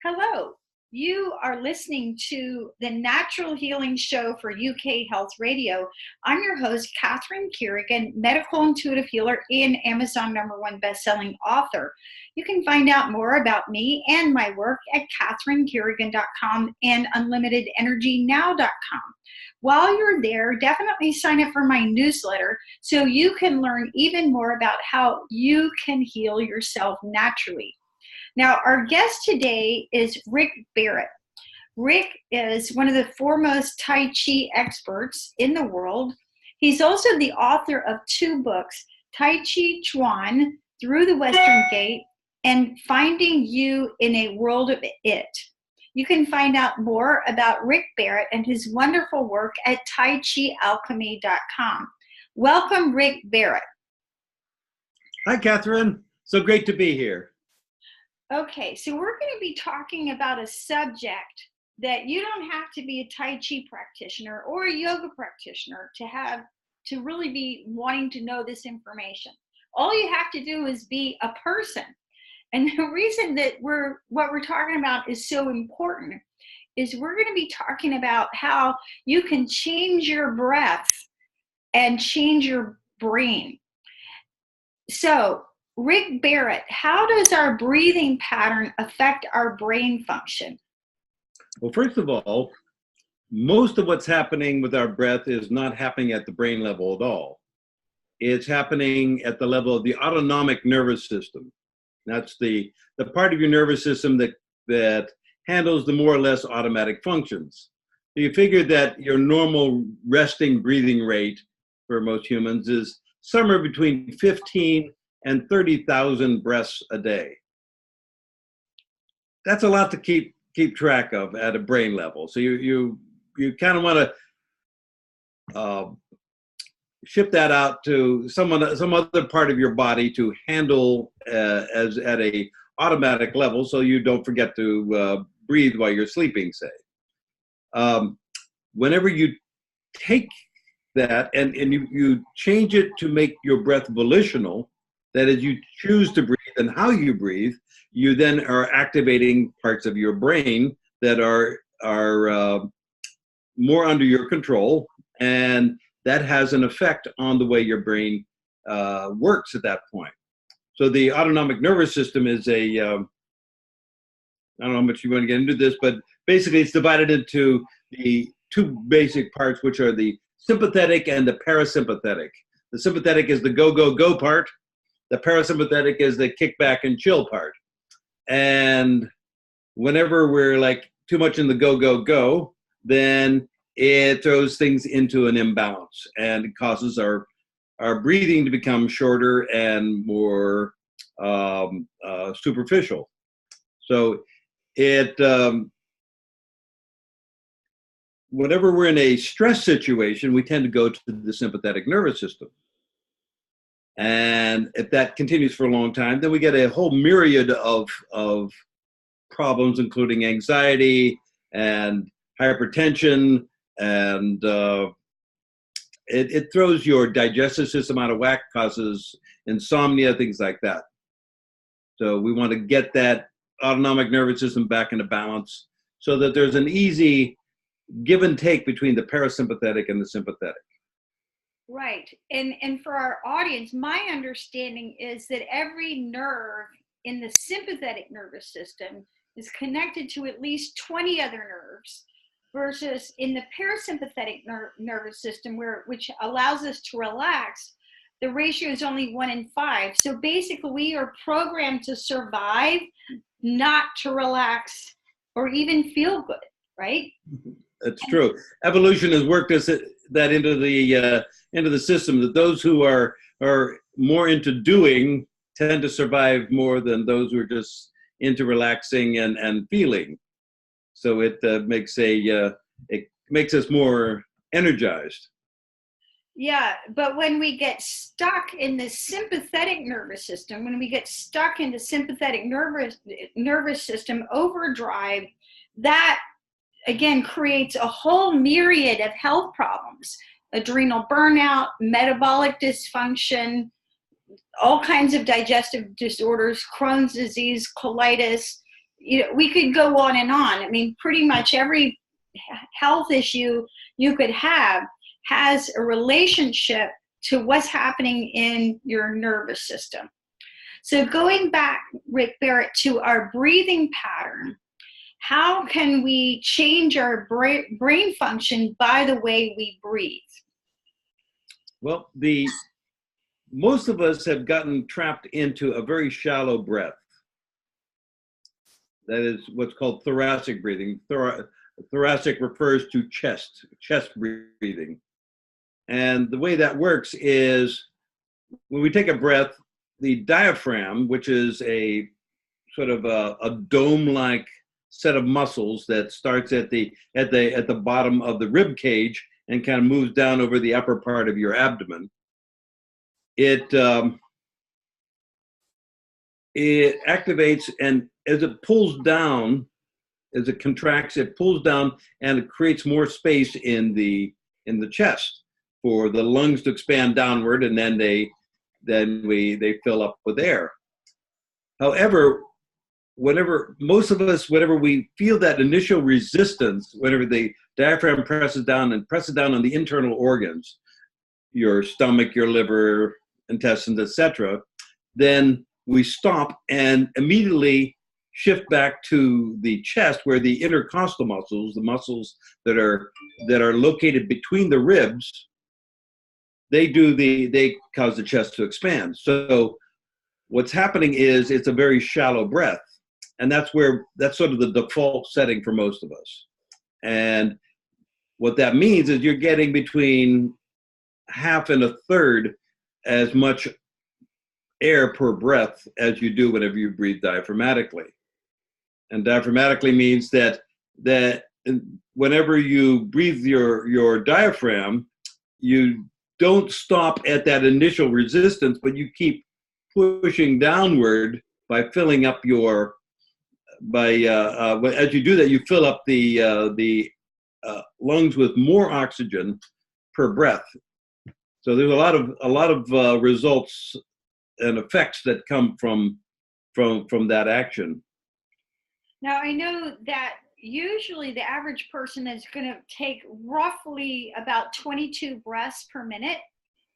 Hello, you are listening to the Natural Healing Show for UK Health Radio. I'm your host, Catherine Carrigan, medical intuitive healer and Amazon #1 bestselling author. You can find out more about me and my work at catherinecarrigan.com and unlimitedenergynow.com. While you're there, definitely sign up for my newsletter so you can learn even more about how you can heal yourself naturally. Now, our guest today is Rick Barrett. Rick is one of the foremost Tai Chi experts in the world. He's also the author of 2 books, Tai Chi Chuan, Through the Western Gate, and Finding You in a World of It. You can find out more about Rick Barrett and his wonderful work at taichialchemy.com. Welcome, Rick Barrett. Hi, Catherine. So great to be here. Okay, so we're going to be talking about a subject that you don't have to be a Tai Chi practitioner or a yoga practitioner to really be wanting to know this information. All you have to do is be a person. And the reason that what we're talking about is so important is we're going to be talking about how you can change your breath and change your brain. So, Rick Barrett, how does our breathing pattern affect our brain function? Well, first of all, most of what's happening with our breath is not happening at the brain level at all. It's happening at the level of the autonomic nervous system. That's the part of your nervous system that handles the more or less automatic functions. So you figure that your normal resting breathing rate for most humans is somewhere between 15 and 30,000 breaths a day. That's a lot to keep track of at a brain level. So you kind of want to ship that out to some other part of your body to handle as at a automatic level, so you don't forget to breathe while you're sleeping. Say, whenever you take that and you change it to make your breath volitional. That is, you choose to breathe and how you breathe, you then are activating parts of your brain that are more under your control, and that has an effect on the way your brain works at that point. So the autonomic nervous system is I don't know how much you want to get into this, but basically it's divided into the 2 basic parts, which are the sympathetic and the parasympathetic. The sympathetic is the go, go, go part. The parasympathetic is the kick back and chill part. And whenever we're like too much in the go, go, go, then it throws things into an imbalance and it causes our breathing to become shorter and more superficial. So whenever we're in a stress situation, we tend to go to the sympathetic nervous system. And if that continues for a long time, then we get a whole myriad of problems, including anxiety and hypertension, and it throws your digestive system out of whack, causes insomnia, things like that. So we want to get that autonomic nervous system back into balance so that there's an easy give and take between the parasympathetic and the sympathetic. Right. And for our audience, my understanding is that every nerve in the sympathetic nervous system is connected to at least 20 other nerves, versus in the parasympathetic nervous system, which allows us to relax, the ratio is only 1 in 5. So basically we are programmed to survive, not to relax or even feel good, right? That's true. Evolution has worked that into the system, that those who are more into doing tend to survive more than those who are just into relaxing and feeling. So it makes us more energized. Yeah, but when we get stuck in the sympathetic nervous system, when we get stuck in the sympathetic nervous system overdrive, that again creates a whole myriad of health problems: adrenal burnout, metabolic dysfunction, all kinds of digestive disorders, Crohn's disease, colitis, we could go on and on. I mean, pretty much every health issue you could have has a relationship to what's happening in your nervous system. So going back, Rick Barrett, to our breathing pattern, how can we change our brain function by the way we breathe? Well, most of us have gotten trapped into a very shallow breath. That is what's called thoracic breathing. Thoracic refers to chest breathing. And the way that works is when we take a breath, the diaphragm, which is a sort of a dome-like set of muscles that starts at the bottom of the rib cage and kind of moves down over the upper part of your abdomen. It activates, and as it pulls down, as it contracts, it pulls down and it creates more space in the chest for the lungs to expand downward, and then they fill up with air. However, whenever we feel that initial resistance, whenever the diaphragm presses down on the internal organs, your stomach, your liver, intestines, etc., then we stop and immediately shift back to the chest, where the intercostal muscles, the muscles that are located between the ribs, they cause the chest to expand. So what's happening is it's a very shallow breath, and that's sort of the default setting for most of us. And what that means is you're getting between half and a third as much air per breath as you do whenever you breathe diaphragmatically. And diaphragmatically means that whenever you breathe your diaphragm, you don't stop at that initial resistance, but you keep pushing downward by filling up as you do that, you fill up the lungs with more oxygen per breath. So there's a lot of results and effects that come from that action. Now, I know that usually the average person is going to take roughly about 22 breaths per minute.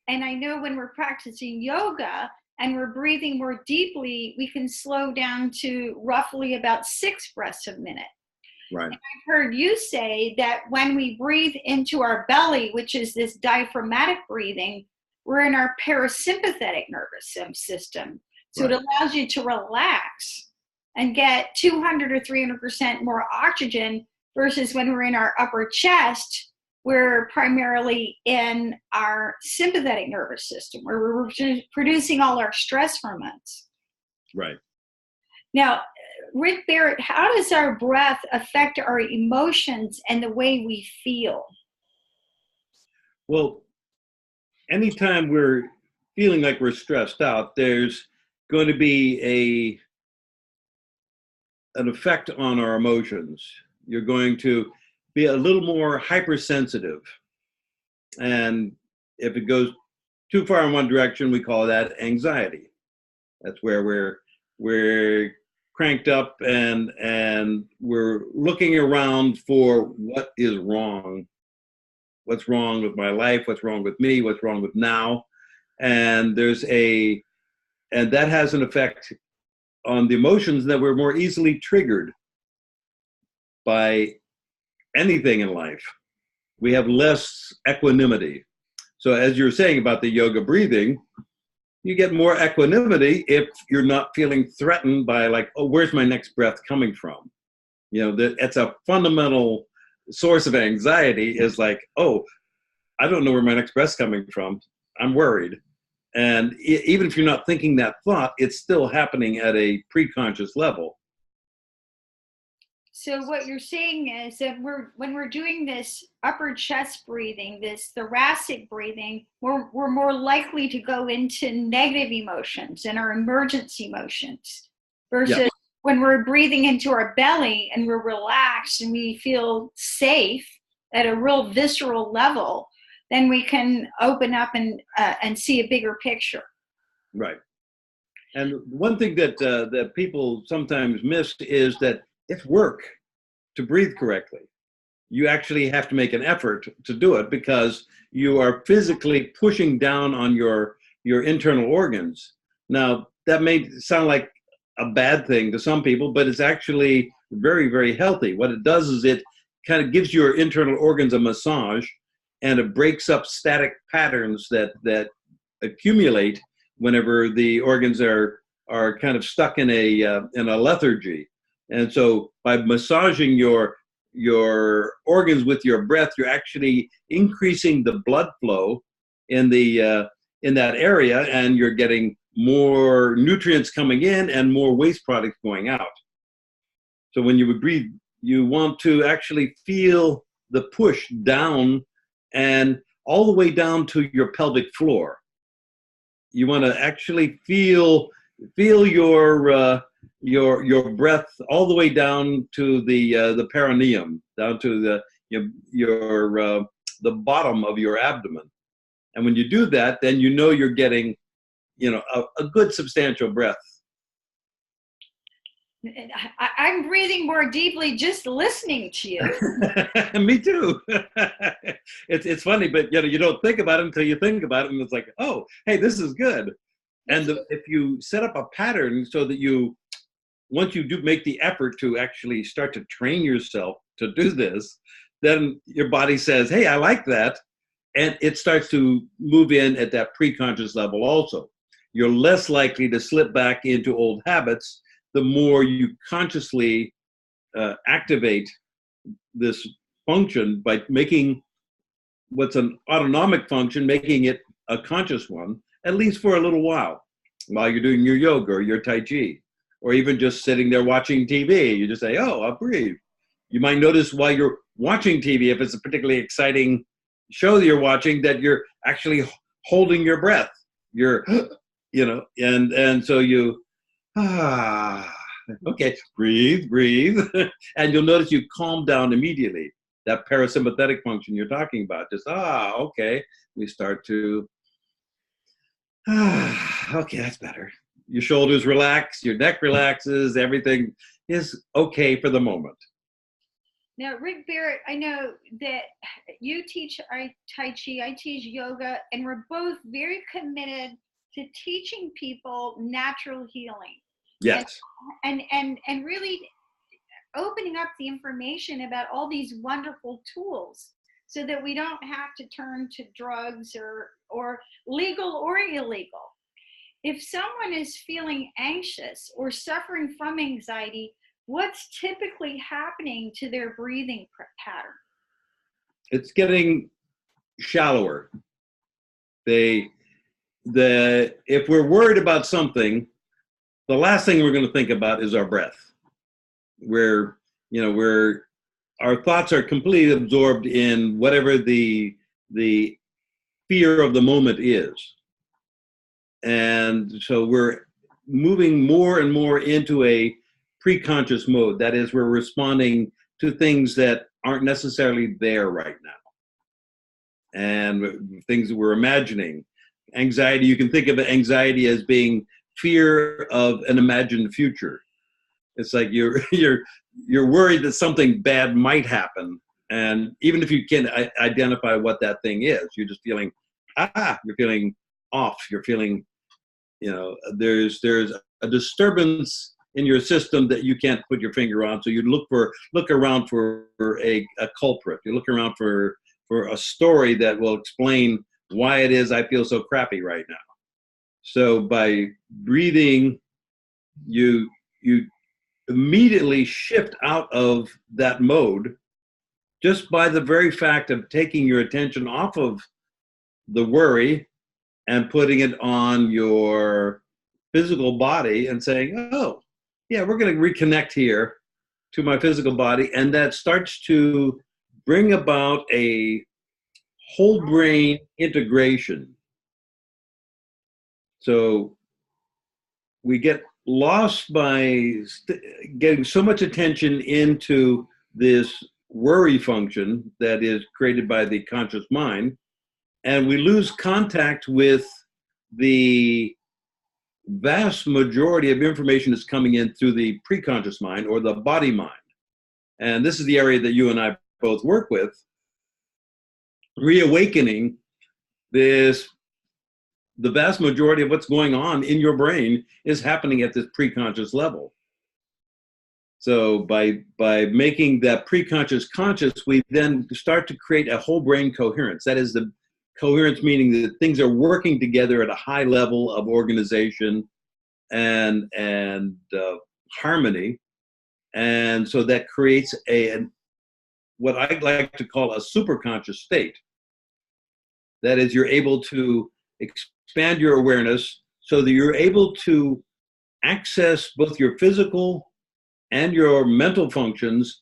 And I know when we're practicing yoga and we're breathing more deeply, we can slow down to roughly about 6 breaths a minute. Right. And I've heard you say that when we breathe into our belly, which is this diaphragmatic breathing, we're in our parasympathetic nervous system. So It allows you to relax and get 200 or 300% more oxygen, versus when we're in our upper chest, we're primarily in our sympathetic nervous system, where we're producing all our stress hormones. Right. Now, Rick Barrett, how does our breath affect our emotions and the way we feel? Well, anytime we're feeling like we're stressed out, there's going to be an effect on our emotions. You're going to be a little more hypersensitive. And if it goes too far in one direction, we call that anxiety. That's where we're cranked up and we're looking around for what is wrong. What's wrong with my life? What's wrong with me? What's wrong with now? And that has an effect on the emotions, that we're more easily triggered by anything in life. We have less equanimity. So as you're saying about the yoga breathing, you get more equanimity if you're not feeling threatened by, like, oh, where's my next breath coming from? It's a fundamental source of anxiety, is like, oh, I don't know where my next breath's coming from. I'm worried. And even if you're not thinking that thought, it's still happening at a preconscious level. So what you're saying is that when we're doing this upper chest breathing, this thoracic breathing, we're more likely to go into negative emotions and our emergency emotions, versus when we're breathing into our belly and we're relaxed and we feel safe at a real visceral level, then we can open up and see a bigger picture. Right. And one thing that that people sometimes miss is that it's work to breathe correctly. You actually have to make an effort to do it because you are physically pushing down on your internal organs. Now, that may sound like a bad thing to some people, but it's actually very, very healthy. What it does is it kind of gives your internal organs a massage, and it breaks up static patterns that accumulate whenever the organs are kind of stuck in a lethargy. And so by massaging your organs with your breath, you're actually increasing the blood flow in that area, and you're getting more nutrients coming in and more waste products going out. So when you would breathe, you want to actually feel the push down and all the way down to your pelvic floor. You want to actually feel your breath all the way down to the perineum, down to the bottom of your abdomen. And when you do that, then you know you're getting a good substantial breath. I'm breathing more deeply just listening to you. Me too. It's funny, but you don't think about it until you think about it, and it's like, oh, hey, this is good. And if you set up a pattern so that once you do make the effort to actually start to train yourself to do this, then your body says, hey, I like that. And it starts to move in at that pre-conscious level also. You're less likely to slip back into old habits the more you consciously activate this function by making what's an autonomic function, making it a conscious one, at least for a little while you're doing your yoga or your Tai Chi, or even just sitting there watching TV. You just say, oh, I'll breathe. You might notice while you're watching TV, if it's a particularly exciting show that you're watching, that you're actually holding your breath. You're, and so you, okay, breathe. And you'll notice you calm down immediately. That parasympathetic function you're talking about, just, okay. We start to, okay, that's better. Your shoulders relax, your neck relaxes, everything is okay for the moment. Now, Rick Barrett, I know that you teach Tai Chi, I teach yoga, and we're both very committed to teaching people natural healing. Yes. And really opening up the information about all these wonderful tools so that we don't have to turn to drugs or legal or illegal. If someone is feeling anxious or suffering from anxiety, what's typically happening to their breathing pattern? It's getting shallower. If we're worried about something, the last thing we're going to think about is our breath. Our thoughts are completely absorbed in whatever the fear of the moment is. And so we're moving more and more into a pre-conscious mode. That is, we're responding to things that aren't necessarily there right now. And things that we're imagining. Anxiety, you can think of anxiety as being fear of an imagined future. It's like you're worried that something bad might happen. And even if you can identify what that thing is, you're just feeling, you're feeling off. You're feeling, there's a disturbance in your system that you can't put your finger on. So you look around for a culprit. You look around for a story that will explain why it is I feel so crappy right now. So by breathing, you immediately shift out of that mode just by the very fact of taking your attention off of the worry and putting it on your physical body and saying, oh, yeah, we're going to reconnect here to my physical body. And that starts to bring about a whole brain integration. So we get lost by getting so much attention into this worry function that is created by the conscious mind, and we lose contact with the vast majority of information is coming in through the preconscious mind or the body mind. And this is the area that you and I both work with, reawakening this. The vast majority of what's going on in your brain is happening at this preconscious level. So by making that preconscious conscious, we then start to create a whole brain coherence. That is, the coherence meaning that things are working together at a high level of organization and harmony. And so that creates what I like to call a superconscious state. That is, you're able to expand your awareness so that you're able to access both your physical and your mental functions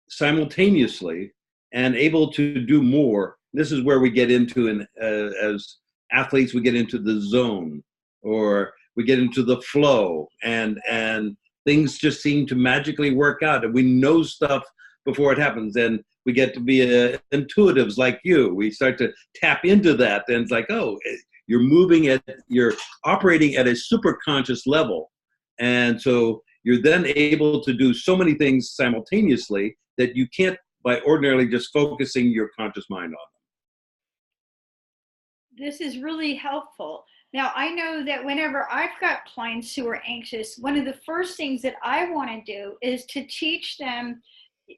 simultaneously and able to do more. This is where we get into, as athletes, we get into the zone, or we get into the flow, and things just seem to magically work out, and we know stuff before it happens, and we get to be intuitives like you. We start to tap into that, and it's like, oh, you're operating at a super conscious level. And so you're then able to do so many things simultaneously that you can't by ordinarily just focusing your conscious mind on them. This is really helpful. Now, I know that whenever I've got clients who are anxious, one of the first things that I want to do is to teach them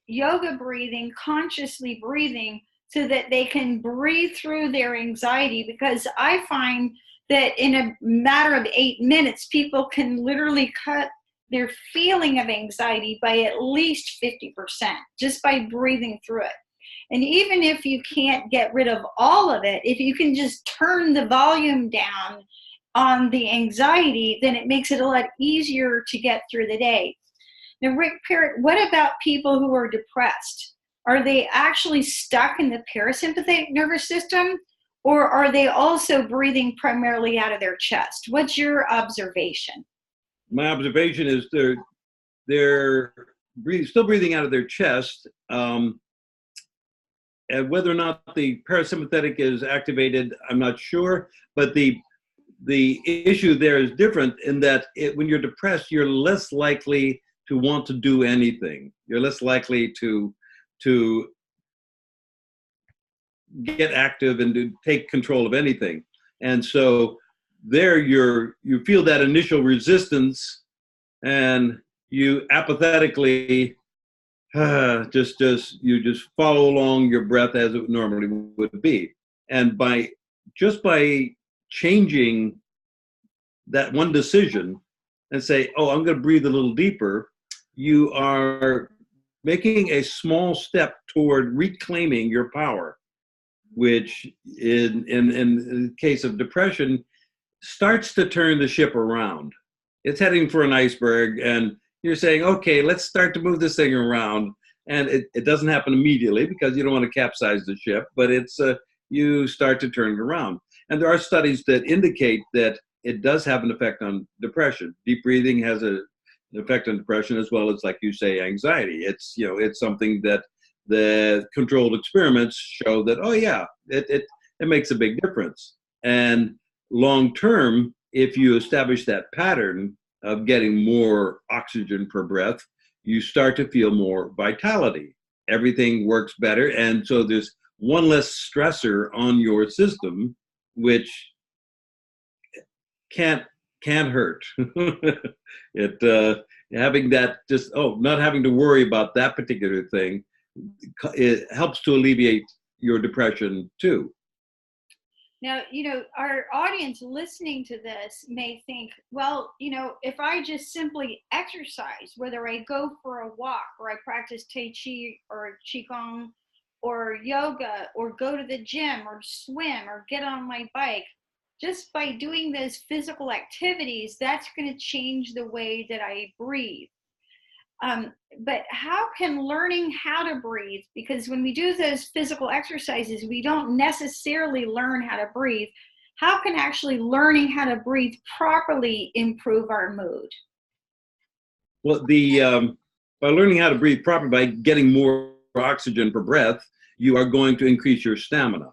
yoga breathing, consciously breathing, so that they can breathe through their anxiety, because I find that in a matter of 8 minutes, people can literally cut their feeling of anxiety by at least 50% just by breathing through it. And even if you can't get rid of all of it, if you can just turn the volume down on the anxiety, then it makes it a lot easier to get through the day. Now, Rick Barrett, what about people who are depressed? Are they actually stuck in the parasympathetic nervous system, or are they also breathing primarily out of their chest? What's your observation? My observation is they're still breathing out of their chest. And whether or not the parasympathetic is activated, I'm not sure. But the issue there is different in that when you're depressed, you're less likely to want to do anything. You're less likely to get active and to take control of anything. And so there you feel that initial resistance, and you apathetically you just follow along your breath as it normally would be. And by changing that one decision and say, oh, I'm going to breathe a little deeper, you are making a small step toward reclaiming your power, which in the case of depression starts to turn the ship around. It's heading for an iceberg, and you're saying, okay, let's start to move this thing around. And it doesn't happen immediately because you don't want to capsize the ship, but you start to turn it around. And there are studies that indicate that it does have an effect on depression. Deep breathing has an effect on depression, as well as, like you say, anxiety. It's something that the controlled experiments show that, oh yeah, it makes a big difference. And long term, if you establish that pattern of getting more oxygen per breath, you start to feel more vitality. Everything works better. And so there's one less stressor on your system, which can't hurt. Having that not having to worry about that particular thing, it helps to alleviate your depression too. Now, our audience listening to this may think, well, if I just simply exercise, whether I go for a walk or I practice Tai Chi or Qigong or yoga or go to the gym or swim or get on my bike, just by doing those physical activities, that's going to change the way that I breathe. But how can learning how to breathe, because when we do those physical exercises, we don't necessarily learn how to breathe. How can actually learning how to breathe properly improve our mood? Well, by learning how to breathe properly, by getting more oxygen per breath, you are going to increase your stamina,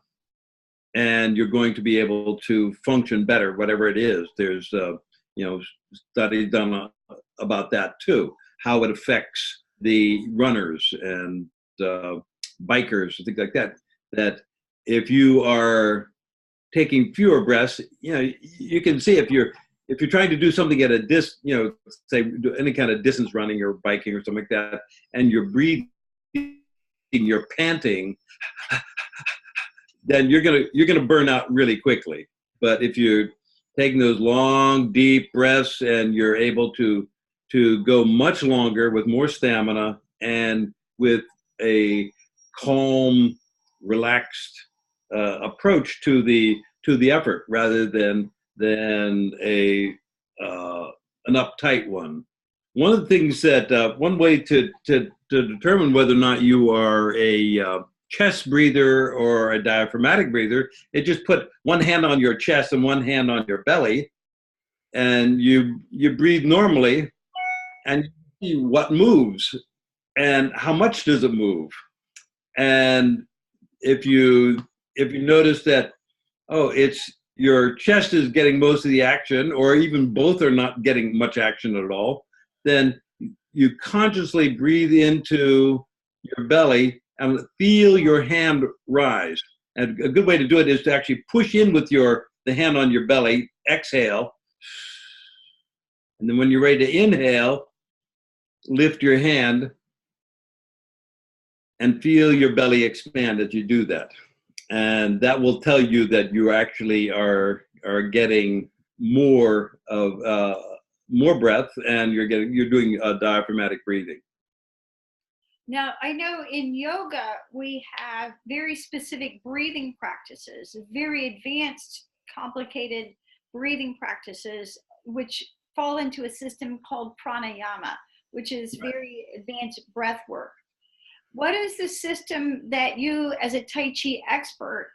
and you're going to be able to function better, whatever it is. There's studies done about that too, how it affects the runners and bikers and things like that. That if you are taking fewer breaths, you can see if you're trying to do something at a say do any kind of distance running or biking or something like that, and you're breathing, you're panting, then you're gonna burn out really quickly. But if you're taking those long, deep breaths and you're able to go much longer with more stamina and with a calm, relaxed approach to the effort rather than a an uptight one. One of the things that one way to determine whether or not you are a chest breather or a diaphragmatic breather, it just put one hand on your chest and one hand on your belly, and you breathe normally, and you see what moves and how much does it move. And if you notice that, oh, it's your chest is getting most of the action, or even both are not getting much action at all, then you consciously breathe into your belly and feel your hand rise. And a good way to do it is to actually push in with the hand on your belly, exhale. And then when you're ready to inhale, lift your hand and feel your belly expand as you do that. And that will tell you that you actually are getting more of more breath, and you're doing diaphragmatic breathing. Now, I know in yoga, we have very specific breathing practices, very advanced, complicated breathing practices, which fall into a system called pranayama, which is very advanced breath work. What is the system that you, as a Tai Chi expert,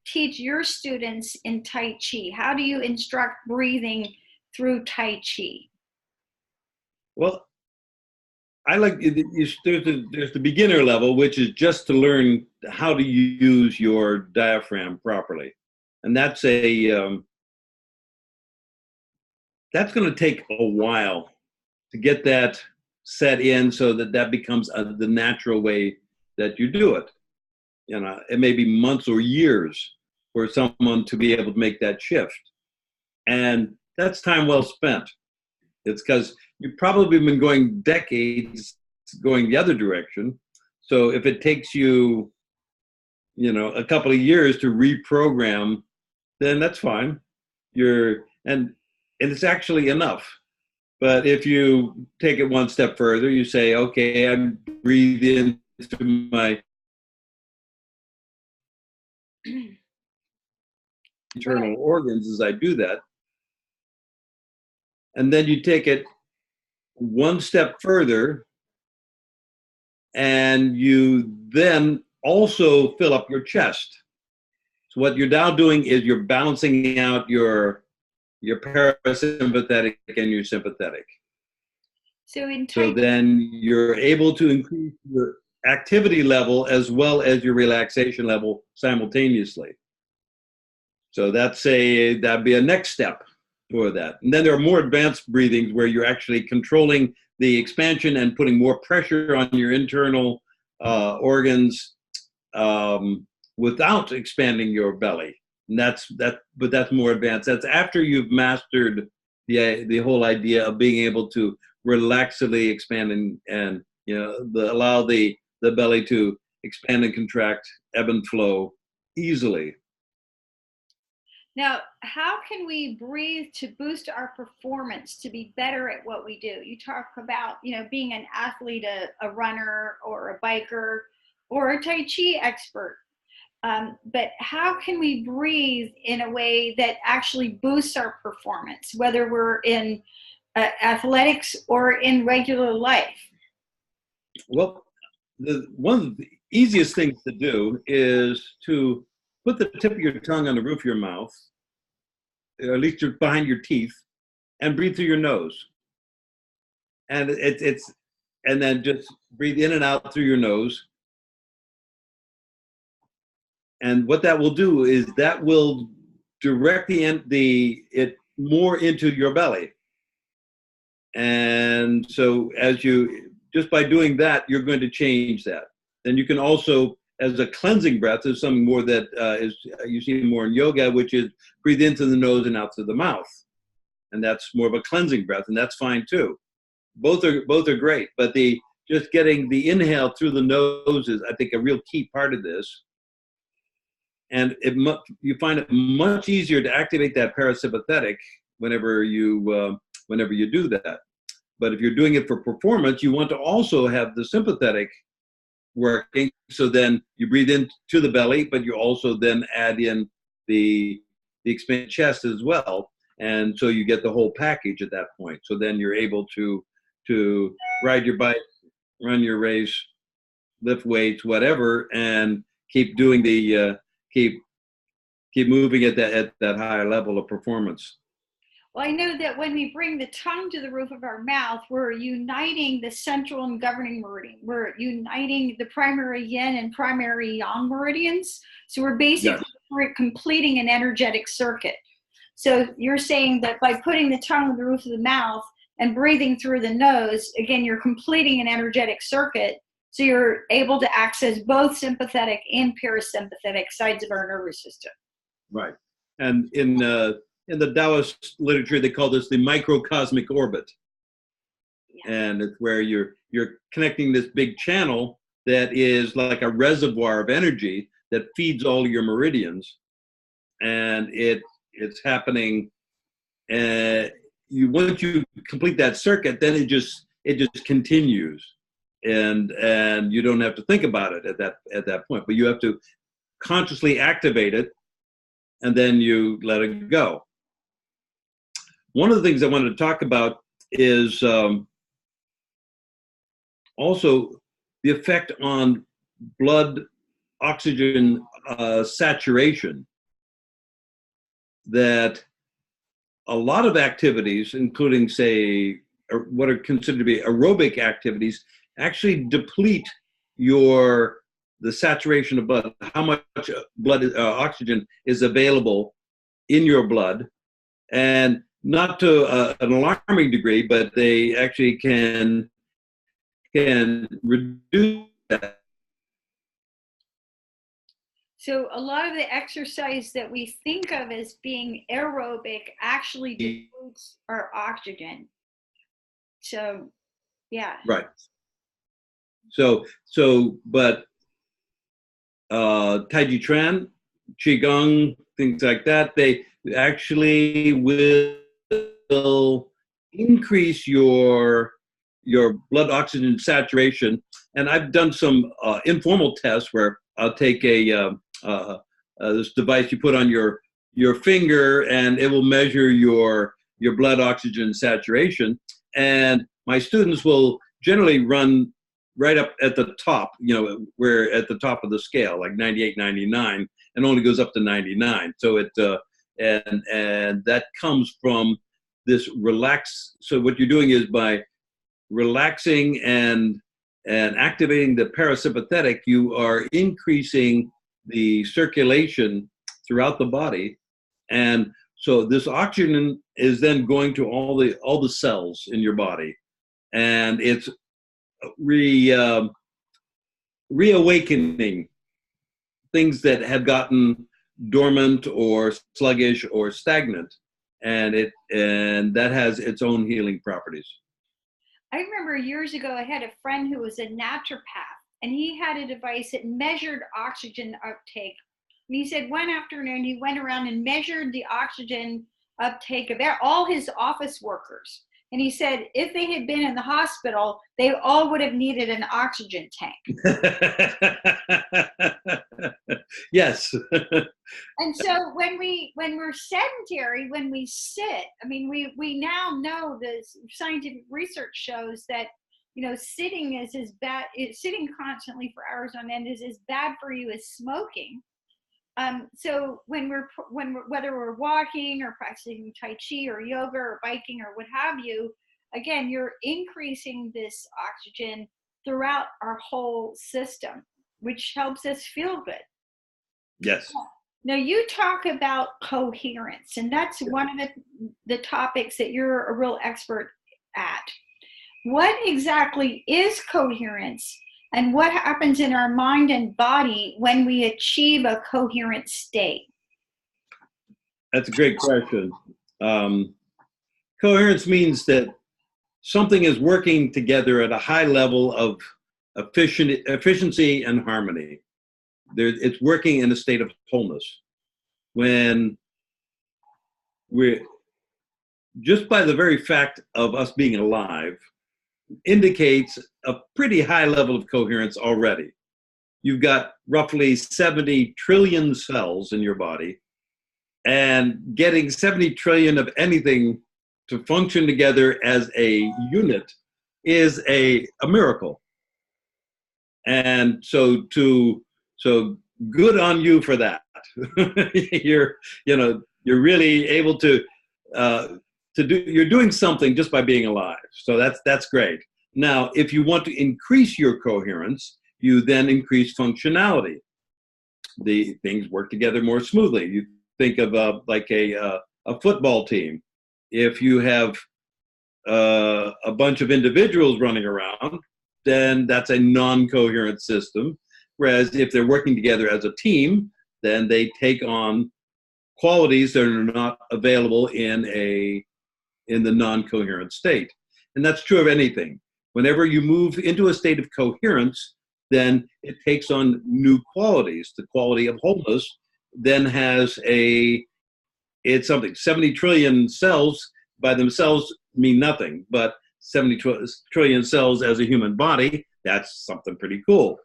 teach your students in Tai Chi? How do you instruct breathing through Tai Chi? Well, I like there's the beginner level, which is just to learn how to use your diaphragm properly, and that's going to take a while to get that set in, so that becomes the natural way that you do it. It may be months or years for someone to be able to make that shift, and that's time well spent. It's because you've probably been going decades going the other direction. So if it takes you, a couple of years to reprogram, then that's fine. And it's actually enough. But if you take it one step further, you say, okay, I'm breathing into my internal organs as I do that. And then you take it one step further, and you then also fill up your chest. So what you're now doing is you're balancing out your parasympathetic and your sympathetic. So then you're able to increase your activity level as well as your relaxation level simultaneously. So that'd be a next step for that. And then there are more advanced breathings where you're actually controlling the expansion and putting more pressure on your internal organs without expanding your belly. And but that's more advanced. That's after you've mastered the whole idea of being able to relaxedly expand and allow the belly to expand and contract, ebb and flow easily. Now, how can we breathe to boost our performance, to be better at what we do? You talk about, being an athlete, a runner or a biker or a Tai Chi expert. But how can we breathe in a way that actually boosts our performance, whether we're in athletics or in regular life? Well, one of the easiest things to do is to put the tip of your tongue on the roof of your mouth, or at least you're behind your teeth, and breathe through your nose. And and then just breathe in and out through your nose. And what that will do is that will direct it more into your belly. And so just by doing that, you're going to change that. Then you can also, as a cleansing breath, is something more that is you see more in yoga, which is breathe into the nose and out through the mouth. And that's more of a cleansing breath, and that's fine too. Both are great, but just getting the inhale through the nose is, I think, a real key part of this. And you find it much easier to activate that parasympathetic whenever you do that. But if you're doing it for performance, you want to also have the sympathetic working. So then you breathe into the belly, but you also then add in the expanded chest as well. And so you get the whole package at that point. So then you're able to ride your bike, run your race, lift weights, whatever, and keep doing keep moving at that higher level of performance. Well, I know that when we bring the tongue to the roof of our mouth, we're uniting the central and governing meridian. We're uniting the primary yin and primary yang meridians. So we're basically completing an energetic circuit. So you're saying that by putting the tongue on the roof of the mouth and breathing through the nose, again, you're completing an energetic circuit. So you're able to access both sympathetic and parasympathetic sides of our nervous system. Right. And in the Taoist literature, they call this the microcosmic orbit. Yeah. And it's where you're connecting this big channel that is like a reservoir of energy that feeds all your meridians. And it's happening. Once you complete that circuit, then it just continues, and you don't have to think about it at that point. But you have to consciously activate it, and then you let it go. One of the things I wanted to talk about is also the effect on blood oxygen saturation. That a lot of activities, including, say, what are considered to be aerobic activities, actually deplete the saturation of blood, how much blood oxygen is available in your blood, and not to an alarming degree, but they actually can reduce that. So a lot of the exercise that we think of as being aerobic actually dilutes our oxygen. So, yeah. Right. So, but Tai Chi Chuan, Qigong, things like that, they actually will increase your blood oxygen saturation. And I've done some informal tests where I'll take this device you put on your finger, and it will measure your blood oxygen saturation. And my students will generally run right up at the top, we're at the top of the scale, like 98, 99, and only goes up to 99. So and that comes from this relax. So what you're doing is by relaxing and activating the parasympathetic, you are increasing the circulation throughout the body, and so this oxygen is then going to all the cells in your body, and it's reawakening things that had gotten dormant or sluggish or stagnant, and that has its own healing properties. I remember years ago, I had a friend who was a naturopath, and he had a device that measured oxygen uptake. And he said one afternoon he went around and measured the oxygen uptake of all his office workers. And he said if they had been in the hospital, they all would have needed an oxygen tank. Yes. And so when we're sedentary, when we sit, I mean, we now know this scientific research shows that, sitting is as bad, sitting constantly for hours on end is as bad for you as smoking. So whether we're walking or practicing Tai Chi or yoga or biking or what have you, again, you're increasing this oxygen throughout our whole system, which helps us feel good. Yes. Now you talk about coherence, and that's one of the topics that you're a real expert at. What exactly is coherence, and what happens in our mind and body when we achieve a coherent state? That's a great question. Coherence means that something is working together at a high level of efficiency and harmony. It's working in a state of wholeness. When we're, just by the very fact of us being alive, indicates a pretty high level of coherence already. You've got roughly 70 trillion cells in your body, and getting 70 trillion of anything to function together as a unit is a miracle. And so good on you for that. You're really able to you're doing something just by being alive. So that's great. Now, if you want to increase your coherence, you then increase functionality. The things work together more smoothly. You think of like a football team. If you have a bunch of individuals running around, then that's a non-coherent system. Whereas if they're working together as a team, then they take on qualities that are not available in the non-coherent state. And that's true of anything. Whenever you move into a state of coherence, then it takes on new qualities. The quality of wholeness then has it's something. 70 trillion cells by themselves mean nothing, but 70 trillion cells as a human body, that's something pretty cool.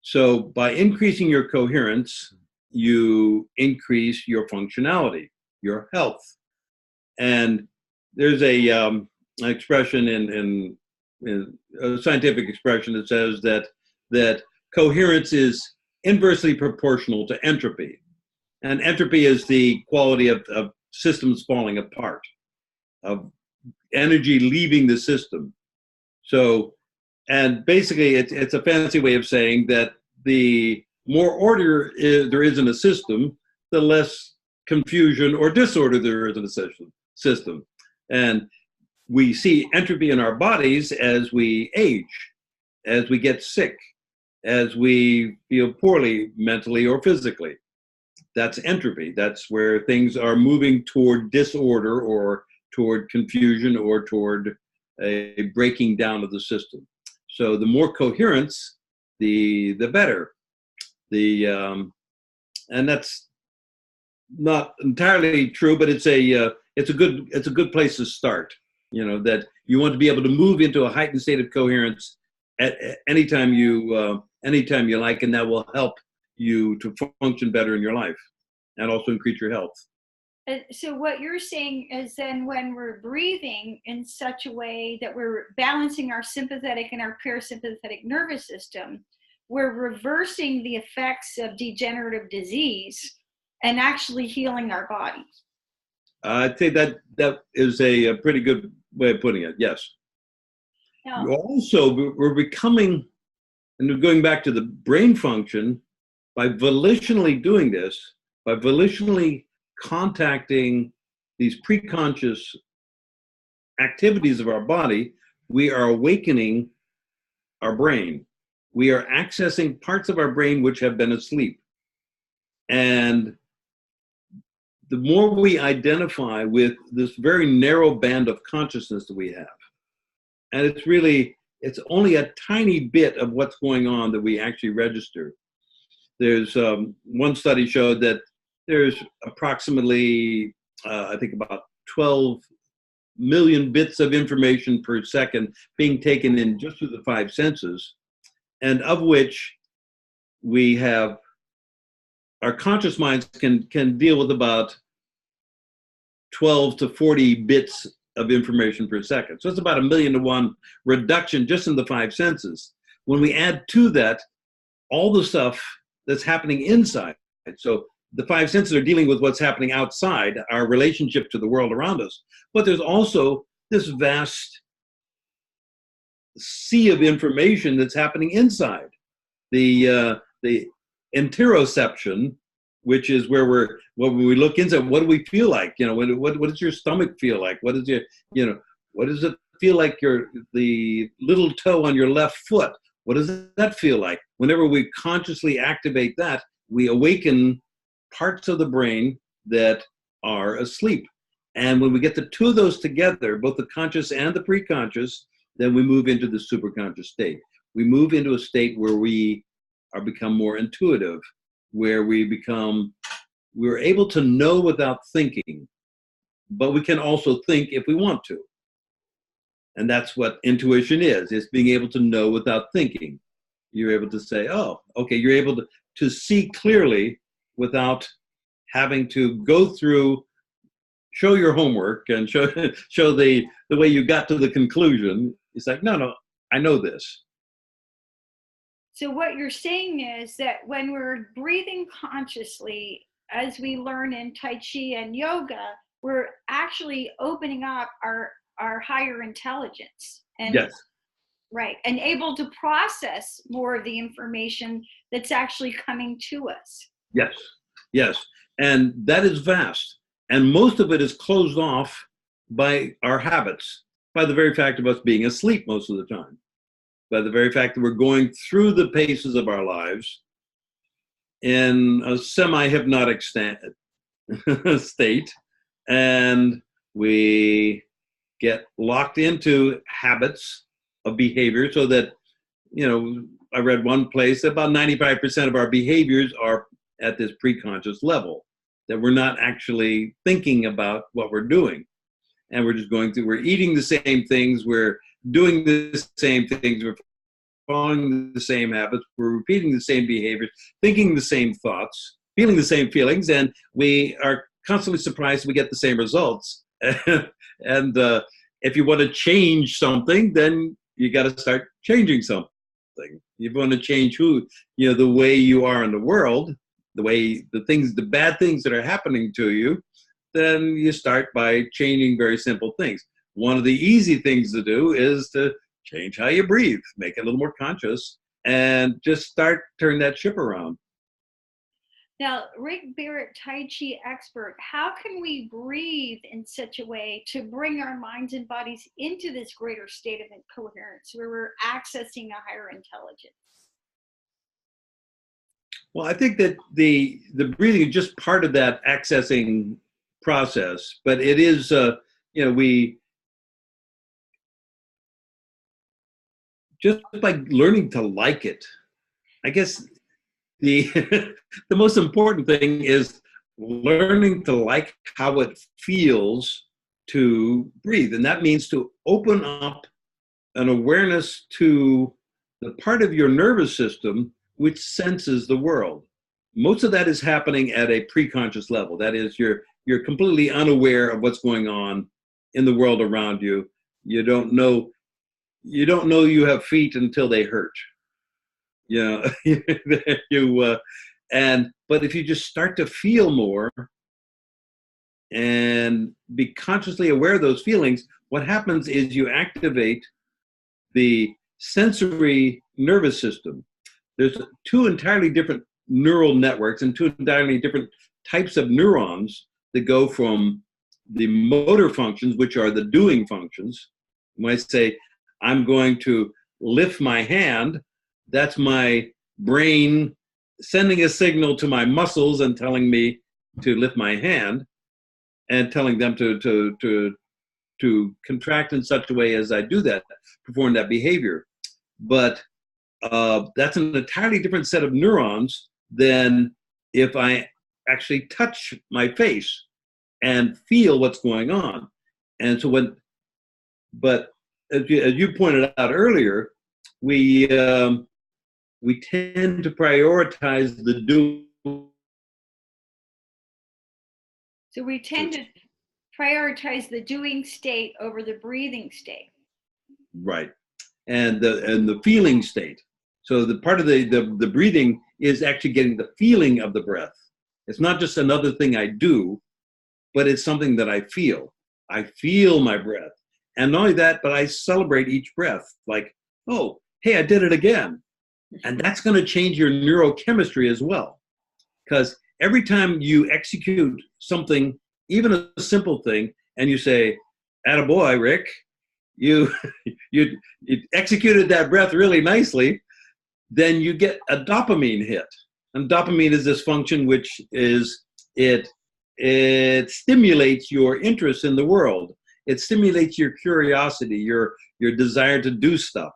So by increasing your coherence, you increase your functionality, your health. And there's an expression in a scientific expression that says that coherence is inversely proportional to entropy. And entropy is the quality of systems falling apart, of energy leaving the system. So, and basically it's a fancy way of saying that the more order there is in a system, the less confusion or disorder there is in a system. And we see entropy in our bodies as we age, as we get sick, as we feel poorly mentally or physically. That's entropy. That's where things are moving toward disorder or toward confusion or toward a breaking down of the system. So the more coherence, the better. And that's not entirely true, but it's a good place to start. That you want to be able to move into a heightened state of coherence at any time you like, and that will help you to function better in your life and also increase your health. So what you're saying is then when we're breathing in such a way that we're balancing our sympathetic and our parasympathetic nervous system, we're reversing the effects of degenerative disease and actually healing our bodies. I'd say that is a pretty good way of putting it, yes. Yeah. We're becoming, and going back to the brain function, by volitionally doing this, by volitionally contacting these preconscious activities of our body, we are awakening our brain. We are accessing parts of our brain which have been asleep. And the more we identify with this very narrow band of consciousness that we have, and it's only a tiny bit of what's going on that we actually register. There's one study showed that there's approximately, I think about 12 million bits of information per second being taken in just through the five senses, and of which we have, our conscious minds can deal with about 12 to 40 bits of information per second. So it's about 1,000,000 to 1 reduction just in the five senses. When we add to that all the stuff that's happening inside, so the five senses are dealing with what's happening outside, our relationship to the world around us. But there's also this vast sea of information that's happening inside. The interoception, which is when we look inside, what do we feel like? What does your stomach feel like? What is What does it feel like the little toe on your left foot? What does that feel like? Whenever we consciously activate that, we awaken parts of the brain that are asleep. And when we get the two of those together, both the conscious and the preconscious, then we move into the superconscious state. We move into a state where we become more intuitive, where we're able to know without thinking, but we can also think if we want to. And that's what intuition is. It's being able to know without thinking. You're able to say, oh, okay, you're able to see clearly without having to go through, show your homework and show the way you got to the conclusion. It's like, no, I know this. So what you're saying is that when we're breathing consciously, as we learn in Tai Chi and yoga, we're actually opening up our higher intelligence. And yes. Right. And able to process more of the information that's actually coming to us. Yes. Yes. And that is vast. And most of it is closed off by our habits, by the very fact of us being asleep most of the time, by the very fact that we're going through the paces of our lives in a semi-hypnotic state, and we get locked into habits of behavior so that, I read one place that about 95% of our behaviors are at this preconscious level, that we're not actually thinking about what we're doing. And we're just we're eating the same things, we're doing the same things, we're following the same habits, we're repeating the same behaviors, thinking the same thoughts, feeling the same feelings, and we are constantly surprised we get the same results. And if you want to change something, then you got to start changing something. You want to change the way you are in the world, the bad things that are happening to you, then you start by changing very simple things. One of the easy things to do is to change how you breathe, make it a little more conscious, and just turn that ship around. Now, Rick Barrett, Tai Chi expert, how can we breathe in such a way to bring our minds and bodies into this greater state of coherence where we're accessing a higher intelligence? Well, I think that the breathing is just part of that accessing process, but it is, we just by learning to like it, I guess the the most important thing is learning to like how it feels to breathe. And that means to open up an awareness to the part of your nervous system which senses the world. Most of that is happening at a preconscious level. That is, you're completely unaware of what's going on in the world around you. You don't know you have feet until they hurt. But if you just start to feel more and be consciously aware of those feelings, what happens is you activate the sensory nervous system. There's two entirely different neural networks and two entirely different types of neurons that go from the motor functions, which are the doing functions. When I say, I'm going to lift my hand, that's my brain sending a signal to my muscles and telling me to lift my hand and telling them to contract in such a way as I do that, perform that behavior. But that's an entirely different set of neurons than if I actually touch my face and feel what's going on. And so but as you pointed out earlier, we tend to prioritize the doing. So we tend to prioritize the doing state over the breathing state. Right. And the feeling state. So the part of the breathing is actually getting the feeling of the breath. It's not just another thing I do, but it's something that I feel. I feel my breath. And not only that, but I celebrate each breath. Like, oh, hey, I did it again. And that's going to change your neurochemistry as well. Because every time you execute something, even a simple thing, and you say, attaboy, Rick, you you executed that breath really nicely, then you get a dopamine hit. And dopamine is this function which is it stimulates your interest in the world. It stimulates your curiosity, your desire to do stuff.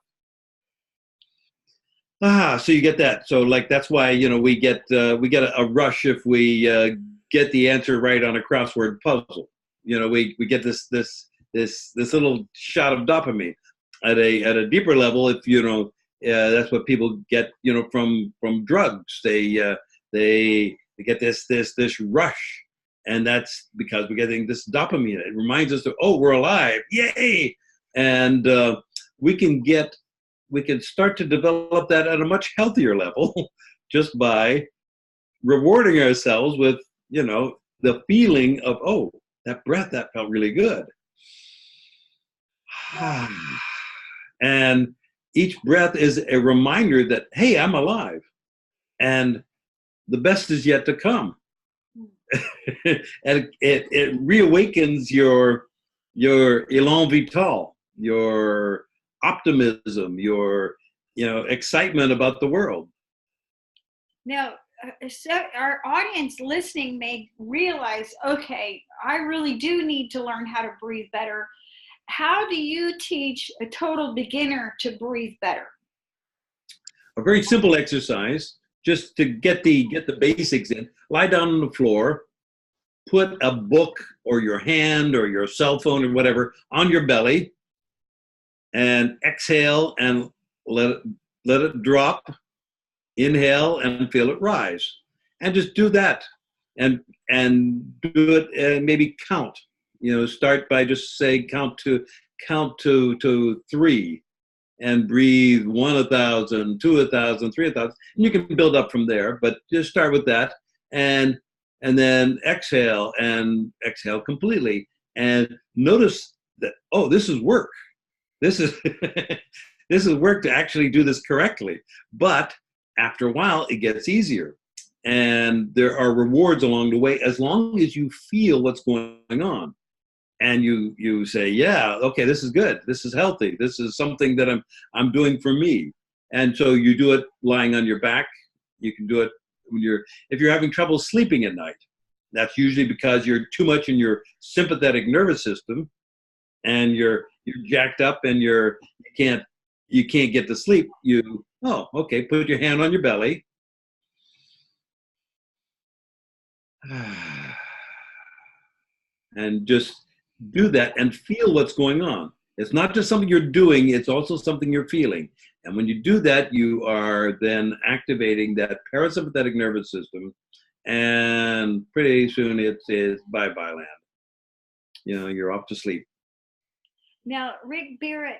So you get that. So like that's why we get a rush if we get the answer right on a crossword puzzle. We get this little shot of dopamine. At a deeper level, if that's what people get from drugs. They get this rush, and that's because we're getting this dopamine. It reminds us of, oh, we're alive, yay! And we can start to develop that at a much healthier level just by rewarding ourselves with the feeling of, oh, that breath, that felt really good. And each breath is a reminder that, hey, I'm alive, and the best is yet to come. And it reawakens your élan vital, your optimism, your excitement about the world. Now, so our audience listening may realize, okay, I really do need to learn how to breathe better. How do you teach a total beginner to breathe better? A very simple exercise, just to get the basics in. Lie down on the floor, put a book or your hand or your cell phone or whatever on your belly, and exhale and let it drop. Inhale and feel it rise, and just do that, and do it, and maybe count. Start by just say count to 3, and breathe 1 1,000, 2 1,000, 3 1,000. And you can build up from there, but just start with that, and then exhale completely, and notice that, oh, this is work. This is this is work to actually do this correctly, but after a while, it gets easier. And there are rewards along the way, as long as you feel what's going on. And you say, yeah, okay, this is good. This is healthy. This is something that I'm doing for me. And so you do it lying on your back. You can do it if you're having trouble sleeping at night. That's usually because you're too much in your sympathetic nervous system, and you're jacked up, and you can't get to sleep. Okay, put your hand on your belly. And just do that and feel what's going on. It's not just something you're doing, it's also something you're feeling. And when you do that, you are then activating that parasympathetic nervous system, and pretty soon it is bye-bye land. You're off to sleep. Now, Rick Barrett,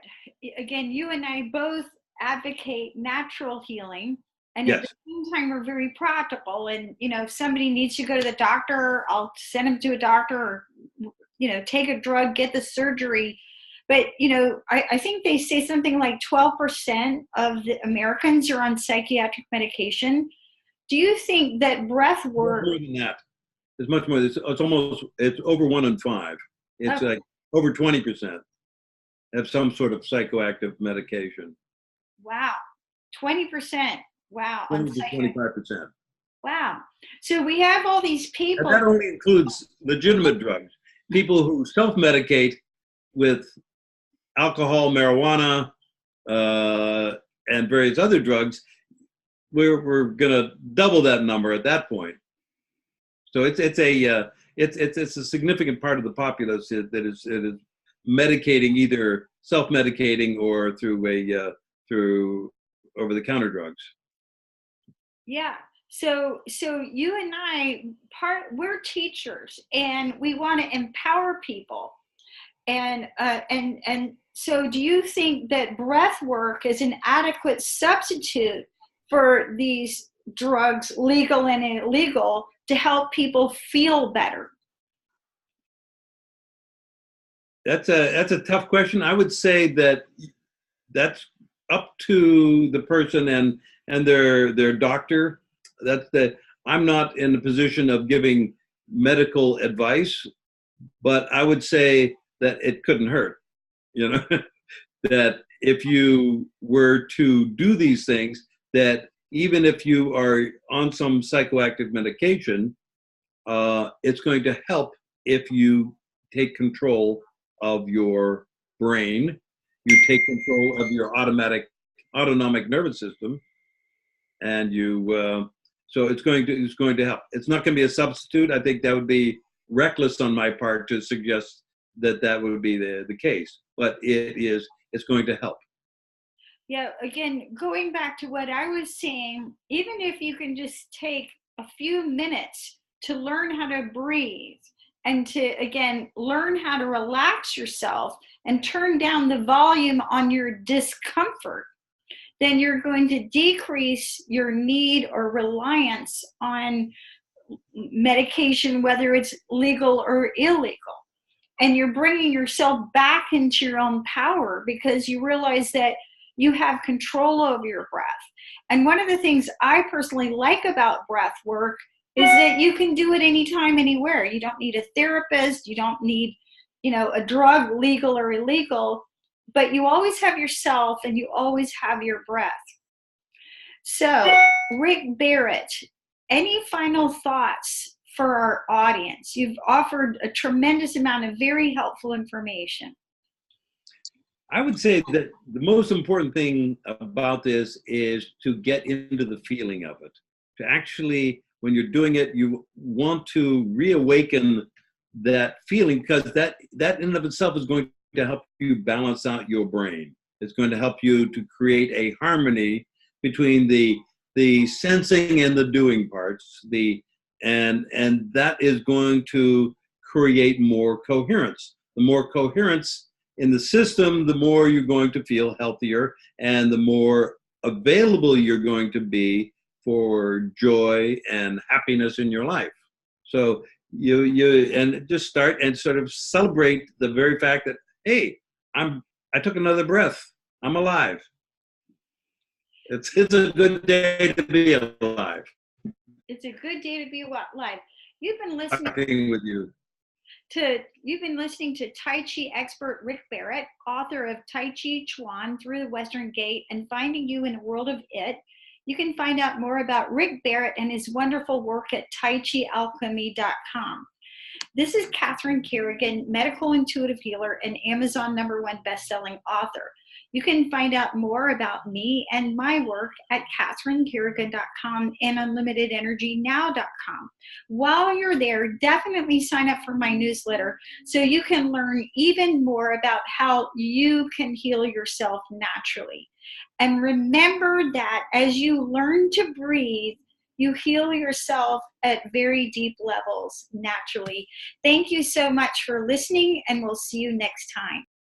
again, you and I both advocate natural healing, and yes. At the same time, we're very practical. And if somebody needs to go to the doctor, I'll send them to a doctor, or take a drug, get the surgery. But I think they say something like 12% of the Americans are on psychiatric medication. Do you think that breath work? More than that. It's much more. It's over 1 in 5. It's like over 20% have some sort of psychoactive medication. Wow, 20%. Wow, 20 to 25%. Wow. So we have all these people. And that only includes legitimate drugs. People who self-medicate with alcohol, marijuana, and various other drugs, we're going to double that number at that point. So it's a significant part of the populace that is medicating, either self-medicating or through over-the-counter drugs. Yeah. So you and I, we're teachers, and we want to empower people. And so do you think that breath work is an adequate substitute for these drugs, legal and illegal, to help people feel better? That's a tough question. I would say that's up to the person and their doctor. I'm not in the position of giving medical advice, but I would say that it couldn't hurt. you know, that if you were to do these things, that even if you are on some psychoactive medication, it's going to help if you take control of your brain, you take control of your autonomic nervous system, and so it's going to help. It's not going to be a substitute. I think that would be reckless on my part to suggest that would be the case, but it's going to help. Yeah, again, going back to what I was saying, even if you can just take a few minutes to learn how to breathe and to, again, learn how to relax yourself and turn down the volume on your discomfort, then you're going to decrease your need or reliance on medication, whether it's legal or illegal. And you're bringing yourself back into your own power because you realize that you have control over your breath. And one of the things I personally like about breath work is that you can do it anytime, anywhere. You don't need a therapist. You don't need, a drug, legal or illegal, but you always have yourself and you always have your breath. So, Rick Barrett, any final thoughts for our audience? You've offered a tremendous amount of very helpful information. I would say that the most important thing about this is to get into the feeling of it. To actually, when you're doing it, you want to reawaken that feeling, because that in and of itself is going to help you balance out your brain. It's going to help you to create a harmony between the sensing and the doing parts. And that is going to create more coherence. The more coherence in the system, the more you're going to feel healthier and the more available you're going to be for joy and happiness in your life. So you and just start and sort of celebrate the very fact that, hey, I took another breath. I'm alive. It's a good day to be alive. It's a good day to be alive. You've been listening with you. You've been listening to Tai Chi expert Rick Barrett, author of Tai Chi Chuan Through the Western Gate and Finding You in a World of It. You can find out more about Rick Barrett and his wonderful work at taichialchemy.com. This is Catherine Carrigan, medical intuitive healer and Amazon #1 best-selling author. You can find out more about me and my work at catherinecarrigan.com and unlimitedenergynow.com. While you're there, definitely sign up for my newsletter so you can learn even more about how you can heal yourself naturally. And remember that as you learn to breathe, you heal yourself at very deep levels naturally. Thank you so much for listening, and we'll see you next time.